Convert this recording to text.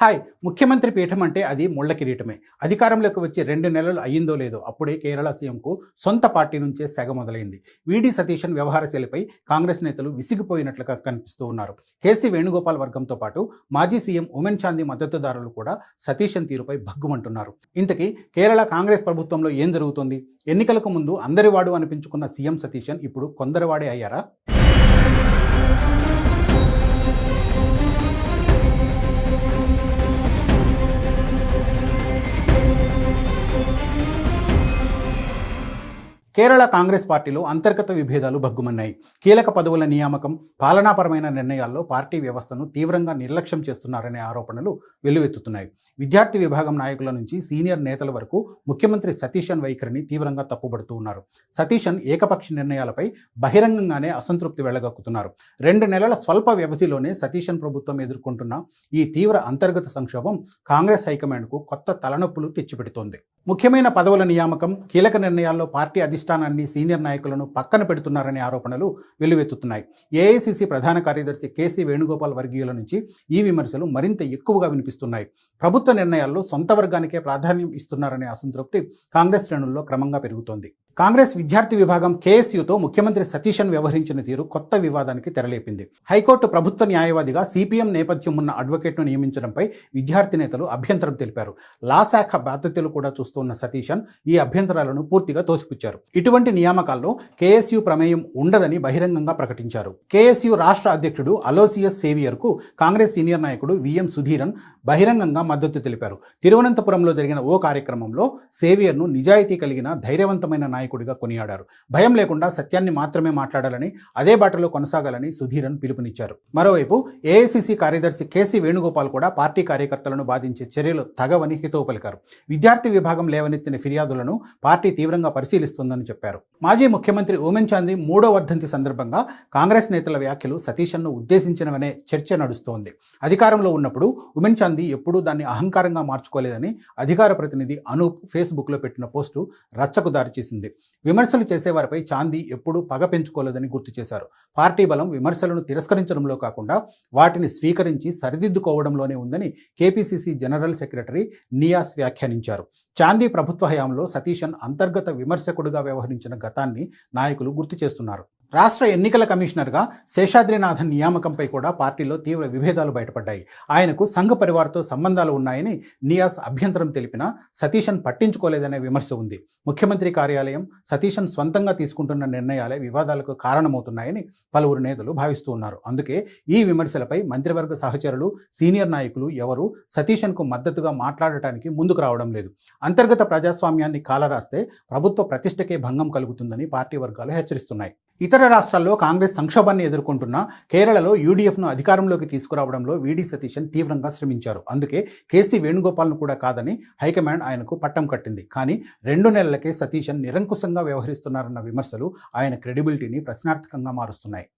Hi ముఖ్యమంత్రి పీఠం అంటే అది ముళ్ళ కిరీటమే. అధికారంలోకి వచ్చి 2 నెలలు అయ్యిందో లేదో అప్పుడే కేరళ సీఎంకు సొంత పార్టీ నుంచే సెగ మొదలైంది. వీడి సతీశన్ వ్యవహారశైలిపై కాంగ్రెస్ నేతలు విసిగిపోయినట్లుగా కనిపిస్తూ ఉన్నారు. కేసీ వేణుగోపాల్ వర్గంతో పాటు మాజీ సీఎం ఉమెన్ చాందీ మద్దతుదారులు కూడా సతీశన్ తీరుపై భగ్గుమంటున్నారు. ఇంతకీ కేరళ కాంగ్రెస్ ప్రభుత్వంలో ఏం జరుగుతోంది? ఎన్నికలకు ముందు అందరివాడు అనిపించుకున్న సీఎం సతీశన్ ఇప్పుడు కొందరివాడే అయ్యారా? కేరళ కాంగ్రెస్ పార్టీలో అంతర్గత విభేదాలు భగ్గుమన్నాయి. కీలక పదవుల నియామకం, పాలనాపరమైన నిర్ణయాల్లో పార్టీ వ్యవస్థను తీవ్రంగా నిర్లక్ష్యం చేస్తున్నారనే ఆరోపణలు వెల్లువెత్తుతున్నాయి. విద్యార్థి విభాగం నాయకుల నుంచి సీనియర్ నేతల వరకు ముఖ్యమంత్రి సతీశన్ వైఖరిని తీవ్రంగా తప్పుబడుతూ ఉన్నారు. సతీశన్ ఏకపక్ష నిర్ణయాలపై బహిరంగంగానే అసంతృప్తి వెళ్లగక్కుతున్నారు. 2 నెలల స్వల్ప వ్యవధిలోనే సతీశన్ ప్రభుత్వం ఎదుర్కొంటున్న ఈ తీవ్ర అంతర్గత సంక్షోభం కాంగ్రెస్ హైకమాండ్కు కొత్త తలనొప్పులు తెచ్చిపెడుతోంది. ముఖ్యమైన పదవుల నియామకం, కీలక నిర్ణయాల్లో పార్టీ అధిష్టానాన్ని, సీనియర్ నాయకులను పక్కన పెడుతున్నారనే ఆరోపణలు వెల్లువెత్తుతున్నాయి. ఏఐసీసీ ప్రధాన కార్యదర్శి కేసీ వేణుగోపాల్ వర్గీయుల నుంచి ఈ విమర్శలు మరింత ఎక్కువగా వినిపిస్తున్నాయి. ప్రభుత్వ నిర్ణయాల్లో సొంత వర్గానికే ప్రాధాన్యం ఇస్తున్నారనే అసంతృప్తి కాంగ్రెస్ శ్రేణుల్లో క్రమంగా పెరుగుతోంది. కాంగ్రెస్ విద్యార్థి విభాగం కేఎస్యూతో ముఖ్యమంత్రి సతీశన్ వ్యవహరించిన తీరు కొత్త వివాదానికి తెరలేపింది. హైకోర్టు ప్రభుత్వ న్యాయవాదిగా సిపిఎం నేపథ్యం ఉన్న అడ్వకేట్ను నియమించడంపై విద్యార్థి నేతలు అభ్యంతరం తెలిపారు. లా శాఖ బాధ్యతలు కూడా చూస్తున్న సతీశన్ ఈ అభ్యంతరాలను పూర్తిగా తోసిపుచ్చారు. ఇటువంటి నియామకాల్లో కేఎస్యూ ప్రమేయం ఉండదని బహిరంగంగా ప్రకటించారు. కేఎస్యూ రాష్ట్ర అధ్యక్షుడు అలోసియస్ సేవియర్కు కాంగ్రెస్ సీనియర్ నాయకుడు విఎం సుధీరన్ బహిరంగంగా మద్దతు తెలిపారు. తిరువనంతపురంలో జరిగిన ఓ కార్యక్రమంలో సేవియర్ను నిజాయితీ కలిగిన ధైర్యవంతమైన నాయకుడిగా కొనియాడారు. భయం లేకుండా సత్యాన్ని మాత్రమే మాట్లాడాలని, అదే బాటలో కొనసాగాలని సుధీరన్ పిలుపునిచ్చారు. మరోవైపు ఏఐసీసీ కార్యదర్శి కేసీ వేణుగోపాల్ కూడా పార్టీ కార్యకర్తలను బాధించే చర్యలు తగవని హితవు పలికారు. విద్యార్థి విభాగం లేవనెత్తిన ఫిర్యాదులను పార్టీ తీవ్రంగా పరిశీలిస్తుందని చెప్పారు. మాజీ ముఖ్యమంత్రి ఉమెన్ చాందీ 3వ వర్ధంతి సందర్భంగా కాంగ్రెస్ నేతల వ్యాఖ్యలు సతీశన్ను ఉద్దేశించినవనే చర్చ నడుస్తోంది. అధికారంలో ఉన్నప్పుడు ఉమెన్ చాందీ ఎప్పుడూ దాన్ని అహంకారంగా మార్చుకోలేదని అధికార ప్రతినిధి అనూప్ ఫేస్బుక్లో పెట్టిన పోస్టు రచ్చకు దారిచేసింది. విమర్శలు చేసేవారిపై చాందీ ఎప్పుడూ పగ పెంచుకోలేదని గుర్తు చేశారు. పార్టీ బలం విమర్శలను తిరస్కరించడంలో కాకుండా వాటిని స్వీకరించి సరిదిద్దుకోవడంలోనే ఉందని కేపీసీసీ జనరల్ సెక్రటరీ నియాస్ వ్యాఖ్యానించారు. చాందీ ప్రభుత్వ హయాంలో సతీశన్ అంతర్గత విమర్శకుడిగా వ్యవహరించిన గతాన్ని నాయకులు గుర్తు చేస్తున్నారు. రాష్ట్ర ఎన్నికల కమిషనర్గా శేషాద్రినాథన్ నియామకంపై కూడా పార్టీలో తీవ్ర విభేదాలు బయటపడ్డాయి. ఆయనకు సంఘ పరివార్తో సంబంధాలు ఉన్నాయని నియాస్ అభ్యంతరం తెలిపినా సతీశన్ పట్టించుకోలేదనే విమర్శ ఉంది. ముఖ్యమంత్రి కార్యాలయం, సతీశన్ స్వంతంగా తీసుకుంటున్న నిర్ణయాలే వివాదాలకు కారణమవుతున్నాయని పలువురు నేతలు భావిస్తూ ఉన్నారు. అందుకే ఈ విమర్శలపై మంత్రివర్గ సహచరులు, సీనియర్ నాయకులు ఎవరూ సతీశన్కు మద్దతుగా మాట్లాడటానికి ముందుకు రావడం లేదు. అంతర్గత ప్రజాస్వామ్యాన్ని కాలరాస్తే ప్రభుత్వ ప్రతిష్టకే భంగం కలుగుతుందని పార్టీ వర్గాలు హెచ్చరిస్తున్నాయి. ఇతర రాష్ట్రాల్లో కాంగ్రెస్ సంక్షోభాన్ని ఎదుర్కొంటున్న కేరళలో యూడీఎఫ్ను అధికారంలోకి తీసుకురావడంలో వీడి సతీశన్ తీవ్రంగా శ్రమించారు. అందుకే కేసీ వేణుగోపాల్ను కూడా కాదని హైకమాండ్ ఆయనకు పట్టం కట్టింది. కానీ 2 నెలలకే సతీశన్ నిరంకుశంగా వ్యవహరిస్తున్నారన్న విమర్శలు ఆయన క్రెడిబిలిటీని ప్రశ్నార్థకంగా మారుస్తున్నాయి.